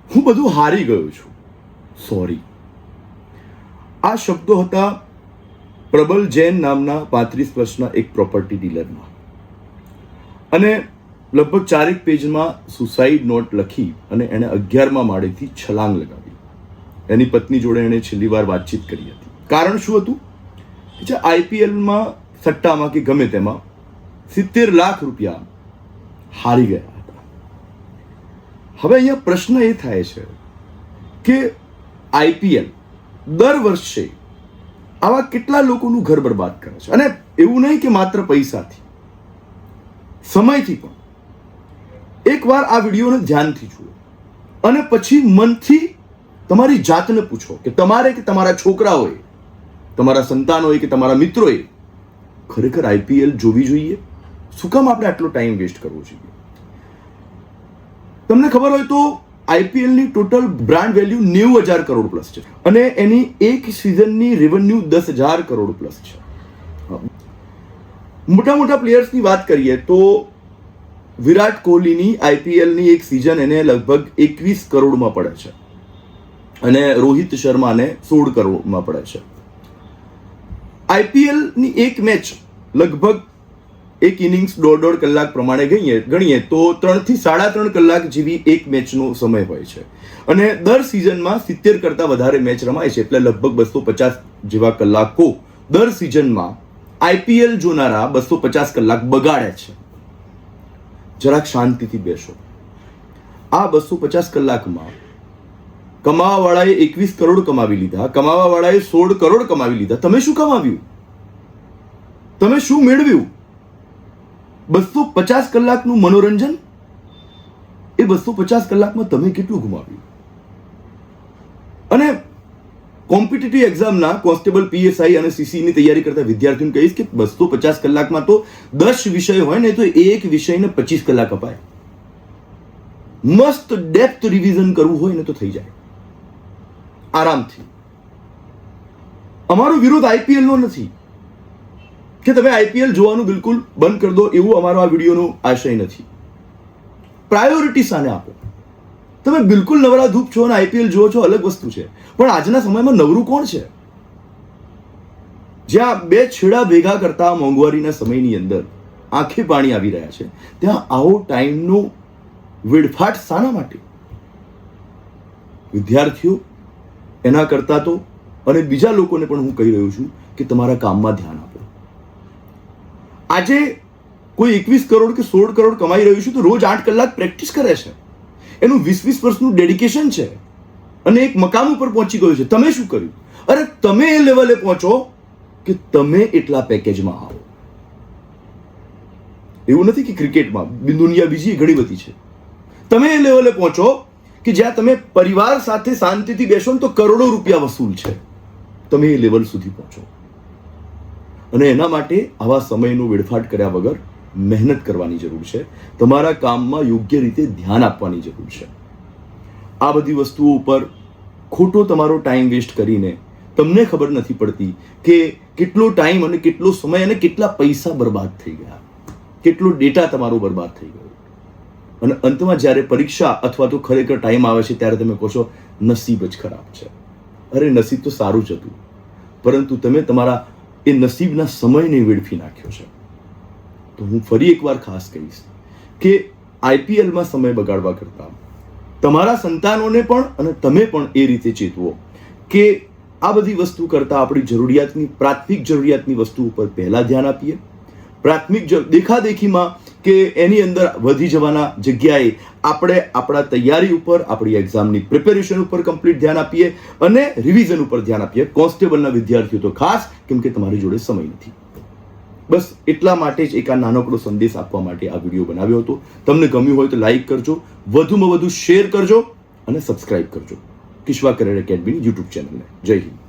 હું બધું હારી ગયો છું, સોરી. આ શબ્દો હતા પ્રબલ જૈન નામના 35 વર્ષના એક પ્રોપર્ટી ડીલરના. અને લગભગ 4 પેજમાં સુસાઇડ નોટ લખી અને એણે 11મા માળેથી છલાંગ લગાવી. એની પત્ની જોડે એણે છેલ્લી વાર વાતચીત કરી હતી. કારણ શું હતું? જે આઈપીએલમાં સટ્ટામાં કે ગમે તેમાં 70 લાખ રૂપિયા હારી ગયા હતા. હવે અહીંયા પ્રશ્ન એ થાય છે કે આઈપીએલ દર વર્ષે આવા કેટલા લોકોનું ઘર બરબાદ કરે છે. અને એવું નહીં કે માત્ર પૈસાથી, સમયથી પણ. એકવાર આ વિડીયોને ધ્યાનથી જુઓ અને પછી મનથી તમારી જાતને પૂછો કે તમારે કે તમારા છોકરાઓએ, તમારા સંતાનોએ કે તમારા મિત્રોએ ખરેખર આઈપીએલ જોવી જોઈએ? શું કામ આપણે આટલો ટાઈમ વેસ્ટ કરવો જોઈએ? તમને ખબર હોય તો આઈપીએલની total brand value 90,000 crore plus છે અને એની એક સિઝનની રેવન્યુ 10,000 કરોડ પ્લસ છે. મોટા મોટા પ્લેયર્સની વાત કરીએ તો વિરાટ કોહલીની આઈપીએલની એક સિઝન એને લગભગ 21 કરોડમાં પડે છે અને રોહિત શર્માને 16 કરોડમાં પડે છે. આઈપીએલની એક મેચ લગભગ એક ઇનિંગ્સ 1.5 કલાક પ્રમાણે ગણીએ તો 3 થી 3.5 કલાક જેવી એક મેચનો સમય હોય છે અને દર સિઝનમાં 70 કરતાં વધારે મેચ રમાય છે, એટલે લગભગ 250 જેવા કલાકો દર સિઝનમાં આઈપીએલ જોનારા 250 કલાક બગાડે છે. જરાક શાંતિથી બેસો. આ 250 કલાકમાં કમાવાવાળાએ 21 કરોડ કમાવી લીધા, કમાવાવાળાએ 16 કરોડ કમાવી લીધા. તમે શું કમાવ્યું? તમે શું મેળવ્યું? 250 કલાકનું મનોરંજન, એ 250 કલાકમાં તમે કેટલું ગુમાવ્યું? અને કોમ્પિટિટિવ એક્ઝામના કોન્સ્ટેબલ, પીએસઆઈ અને સીસીની તૈયારી કરતા વિદ્યાર્થીઓને કહીશ કે 250 કલાકમાં તો 10 વિષય હોય ને તો એક વિષયને 25 કલાક અપાય. મસ્ત ડેપ્થ રિવિઝન કરવું હોય ને તો થઈ જાય આરામથી. અમારો વિરોધ આઈપીએલ નો નથી કે તમે આઈપીએલ જોવાનું બિલકુલ બંધ કરી દો, એવું અમારો આ વિડીયોનો આશય નથી. પ્રાયોરિટી સાને આપો. તમે બિલકુલ નવરા ધૂપ છો અને આઈપીએલ જુઓ છો, અલગ વસ્તુ છે. પણ આજના સમયમાં નવરું કોણ છે? જ્યાં બે છેડા ભેગા કરતા મોંઘવારીના સમયની અંદર આંખે પાણી આવી રહ્યા છે, ત્યાં આવો ટાઈમનો વેડફાટ શાના માટે? વિદ્યાર્થીઓ એના કરતા તો, અને બીજા લોકોને પણ હું કહી રહ્યો છું કે તમારા કામમાં ધ્યાન આપો. આજે કોઈ 21 કરોડ કે 16 કરોડ કમાઈ રહ્યું છે તો રોજ 8 કલાક પ્રેક્ટિસ કરે છે. એનું 20 વર્ષનું ડેડિકેશન છે અને એક મકામ ઉપર પહોંચી ગયું છે. તમે શું કર્યું? અરે તમે એ લેવલે પહોંચો કે તમે એટલા પેકેજમાં આવો. એવું નથી કે ક્રિકેટમાં દુનિયા બીજી ઘણી બધી છે. તમે એ લેવલે પહોંચો કે જ્યાં તમે પરિવાર સાથે શાંતિથી બેસો તો કરોડો રૂપિયા વસૂલ છે. તમે એ લેવલ સુધી પહોંચો અને એના માટે આવા સમયનો વેડફાટ કર્યા વગર મહેનત કરવાની જરૂર છે. તમારા કામમાં યોગ્ય રીતે ધ્યાન આપવાની જરૂર છે. આ બધી વસ્તુઓ ઉપર ખોટો તમારો ટાઈમ વેસ્ટ કરીને તમને ખબર નથી પડતી કે કેટલો ટાઈમ અને કેટલો સમય અને કેટલા પૈસા બરબાદ થઈ ગયા, કેટલો ડેટા તમારો બરબાદ થઈ ગયો. અને અંતમાં જ્યારે પરીક્ષા અથવા તો ખરેખર ટાઈમ આવે છે ત્યારે તમે કહો છો નસીબ જ ખરાબ છે. અરે નસીબ તો સારું જ હતું, પરંતુ તમે તમારા એ નસીબના સમયને વેડફી નાખ્યો છે. તો હું ફરી એકવાર ખાસ કહીશ કે આઈપીએલમાં સમય બગાડવા કરતા તમારા સંતાનોને પણ અને તમે પણ એ રીતે ચેતવો કે આ બધી વસ્તુ કરતાં આપણી જરૂરિયાતની, પ્રાથમિક જરૂરિયાતની વસ્તુ ઉપર પહેલાં ધ્યાન આપીએ. પ્રાથમિક દેખાદેખીમાં કે એની અંદર વધી જવાના જગ્યાએ આપણે આપણા તૈયારી ઉપર, આપણી એક્ઝામની પ્રિપેરેશન ઉપર કમ્પ્લીટ ધ્યાન આપીએ અને રિવિઝન ઉપર ધ્યાન આપીએ. કોન્સ્ટેબલના વિદ્યાર્થીઓ તો ખાસ, કેમ કે તમારી જોડે સમય નથી. બસ એટલા માટે જ એક આ નાનકડો સંદેશ આપવા માટે આ વિડીયો બનાવ્યો હતો. તમને ગમ્યું હોય તો લાઈક કરજો, વધુમાં વધુ શેર કરજો અને સબસ્ક્રાઇબ કરજો કિશ્વા કરિયર એકેડમીની યુટ્યુબ ચેનલને. જય હિન્દ.